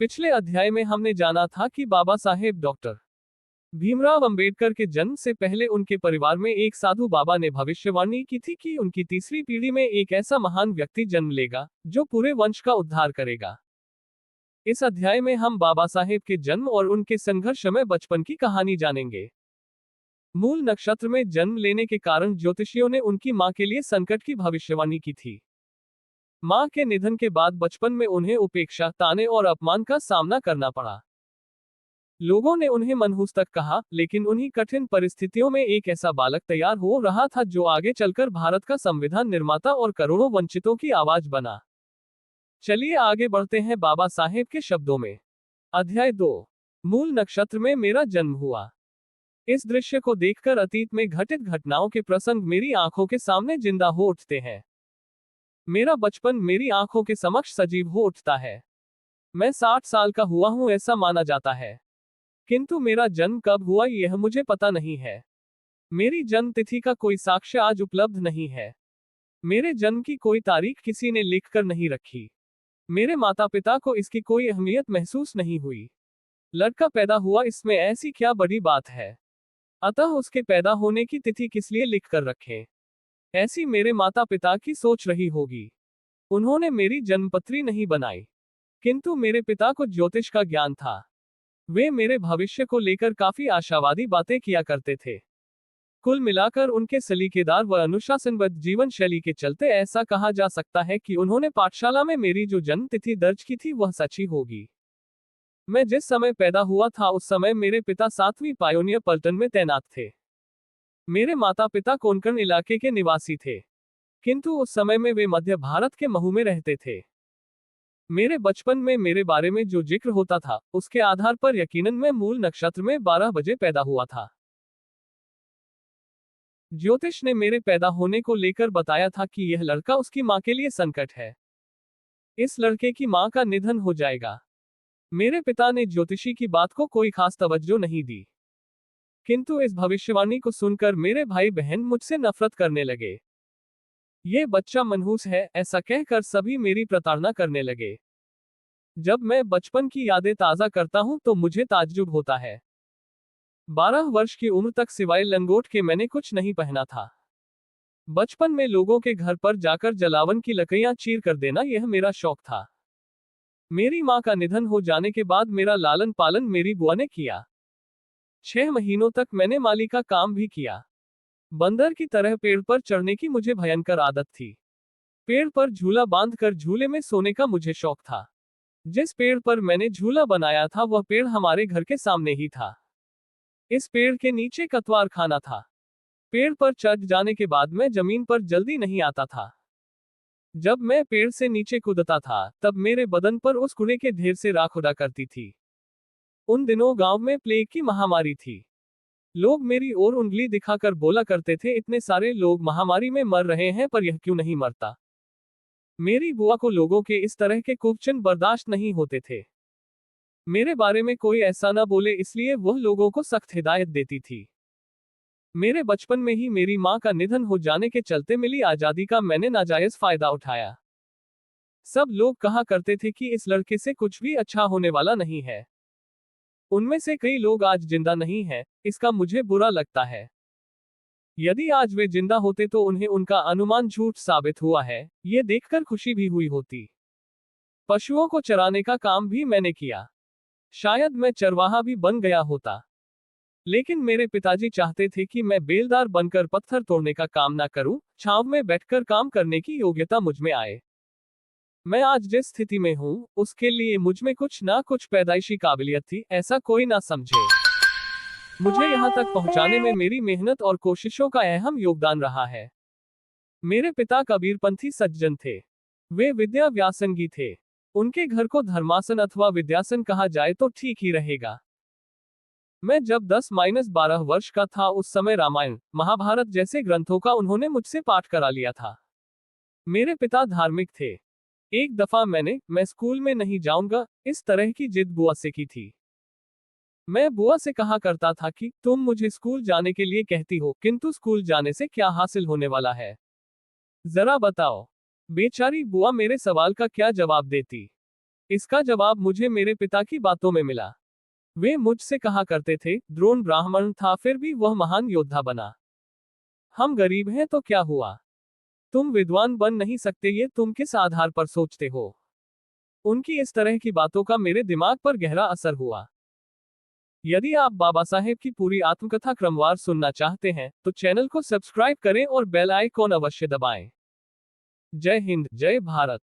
पिछले अध्याय में हमने जाना था कि बाबा साहेब डॉक्टर भीमराव अंबेडकर के जन्म से पहले उनके परिवार में एक साधु बाबा ने भविष्यवाणी की थी कि उनकी तीसरी पीढ़ी में एक ऐसा महान व्यक्ति जन्म लेगा जो पूरे वंश का उद्धार करेगा। इस अध्याय में हम बाबा साहेब के जन्म और उनके संघर्षमय बचपन की कहानी जानेंगे। मूल नक्षत्र में जन्म लेने के कारण ज्योतिषियों ने उनकी मां के लिए संकट की भविष्यवाणी की थी। मां के निधन के बाद बचपन में उन्हें उपेक्षा, ताने और अपमान का सामना करना पड़ा। लोगों ने उन्हें मनहूस तक कहा, लेकिन उन्हीं कठिन परिस्थितियों में एक ऐसा बालक तैयार हो रहा था जो आगे चलकर भारत का संविधान निर्माता और करोड़ों वंचितों की आवाज बना। चलिए आगे बढ़ते हैं बाबा साहेब के शब्दों में। अध्याय 2। मूल नक्षत्र में मेरा जन्म हुआ। इस दृश्य को देखकर अतीत में घटित घटनाओं के प्रसंग मेरी आंखों के सामने जिंदा हो उठते हैं। मेरा बचपन मेरी आंखों के समक्ष सजीव हो उठता है। मैं 60 साल का हुआ हूं ऐसा माना जाता है, किंतु मेरा जन्म कब हुआ यह मुझे पता नहीं है। मेरी जन्म तिथि का कोई साक्ष्य आज उपलब्ध नहीं है। मेरे जन्म की कोई तारीख किसी ने लिखकर नहीं रखी। मेरे माता पिता को इसकी कोई अहमियत महसूस नहीं हुई। लड़का पैदा हुआ, इसमें ऐसी क्या बड़ी बात है, अतः उसके पैदा होने की तिथि किस लिए लिख कर रखें, ऐसी मेरे माता पिता की सोच रही होगी। उन्होंने मेरी जन्मपत्री नहीं बनाई, किंतु मेरे पिता को ज्योतिष का ज्ञान था। वे मेरे भविष्य को लेकर काफी आशावादी बातें किया करते थे। कुल मिलाकर उनके सलीकेदार व अनुशासनबद्ध जीवन शैली के चलते ऐसा कहा जा सकता है कि उन्होंने पाठशाला में मेरी जो जन्म तिथि दर्ज की थी वह सच्ची होगी। मैं जिस समय पैदा हुआ था उस समय मेरे पिता 7वीं पायोनियर पलटन में तैनात थे। मेरे माता पिता कोंकण इलाके के निवासी थे, किंतु उस समय में वे मध्य भारत के महू में रहते थे। मेरे बचपन में मेरे बारे में जो जिक्र होता था उसके आधार पर यकीनन मैं मूल नक्षत्र में 12 बजे पैदा हुआ था। ज्योतिष ने मेरे पैदा होने को लेकर बताया था कि यह लड़का उसकी मां के लिए संकट है। इस लड़के की मां का निधन हो जाएगा। मेरे पिता ने ज्योतिषी की बात को कोई खास तवज्जो नहीं दी, किंतु इस भविष्यवाणी को सुनकर मेरे भाई बहन मुझसे नफरत करने लगे। ये बच्चा मनहूस है, ऐसा कहकर सभी मेरी प्रताड़ना करने लगे। जब मैं बचपन की यादें ताजा करता हूं तो मुझे ताज्जुब होता है। 12 वर्ष की उम्र तक सिवाय लंगोट के मैंने कुछ नहीं पहना था। बचपन में लोगों के घर पर जाकर जलावन की लकड़ियां चीर कर देना यह मेरा शौक था। मेरी मां का निधन हो जाने के बाद मेरा लालन पालन मेरी बुआ ने किया। 6 महीनों तक मैंने माली का काम भी किया। बंदर की तरह पेड़ पर चढ़ने की मुझे भयंकर आदत थी। पेड़ पर झूला बांधकर झूले में सोने का मुझे शौक था। जिस पेड़ पर मैंने झूला बनाया था वह पेड़ हमारे घर के सामने ही था। इस पेड़ के नीचे कतवार खाना था। पेड़ पर चढ़ जाने के बाद मैं जमीन पर जल्दी नहीं आता था। जब मैं पेड़ से नीचे कूदता था तब मेरे बदन पर उस कूड़े के ढेर से राख उड़ा करती थी। उन दिनों गांव में प्लेग की महामारी थी। लोग मेरी ओर उंगली दिखाकर बोला करते थे, इतने सारे लोग महामारी में मर रहे हैं पर यह क्यों नहीं मरता। मेरी बुआ को लोगों के इस तरह के कुवचन बर्दाश्त नहीं होते थे। मेरे बारे में कोई ऐसा न बोले इसलिए वह लोगों को सख्त हिदायत देती थी। मेरे बचपन में ही मेरी मां का निधन हो जाने के चलते मिली आजादी का मैंने नाजायज फायदा उठाया। सब लोग कहा करते थे कि इस लड़के से कुछ भी अच्छा होने वाला नहीं है। उनमें से कई लोग आज जिंदा नहीं हैं, इसका मुझे बुरा लगता है। यदि आज वे जिंदा होते तो उन्हें उनका अनुमान झूठ साबित हुआ है, ये देखकर खुशी भी हुई होती। पशुओं को चराने का काम भी मैंने किया। शायद मैं चरवाहा भी बन गया होता। लेकिन मेरे पिताजी चाहते थे कि मैं बेलदार बनकर पत्थर तोड़ने का काम ना करूं, छांव में बैठकर काम करने की योग्यता मुझ में आए। मैं आज जिस स्थिति में हूं, उसके लिए मुझ में कुछ ना कुछ पैदाइशी काबिलियत थी, ऐसा कोई ना समझे। मुझे यहां तक पहुंचाने में मेरी मेहनत और कोशिशों का अहम योगदान रहा है। मेरे पिता कबीरपंथी सज्जन थे। वे विद्या व्यासंगी थे। उनके घर को धर्मासन अथवा विद्यासन कहा जाए तो ठीक ही रहेगा। मैं जब 10-12 वर्ष का था उस समय रामायण, महाभारत जैसे ग्रंथों का उन्होंने मुझसे पाठ करा लिया था। मेरे पिता धार्मिक थे। एक दफा मैं स्कूल में नहीं जाऊंगा, इस तरह की जिद बुआ से की थी। मैं बुआ से कहा करता था कि तुम मुझे स्कूल जाने के लिए कहती हो, किंतु स्कूल जाने से क्या हासिल होने वाला है, जरा बताओ। बेचारी बुआ मेरे सवाल का क्या जवाब देती। इसका जवाब मुझे मेरे पिता की बातों में मिला। वे मुझसे कहा करते थे, द्रोण ब्राह्मण था फिर भी वह महान योद्धा बना। हम गरीब हैं तो क्या हुआ? तुम विद्वान बन नहीं सकते, ये तुम किस आधार पर सोचते हो? उनकी इस तरह की बातों का मेरे दिमाग पर गहरा असर हुआ। यदि आप बाबा साहेब की पूरी आत्मकथा क्रमवार सुनना चाहते हैं, तो चैनल को सब्सक्राइब करें और बेल आइकॉन अवश्य दबाएं। जय हिंद, जय भारत।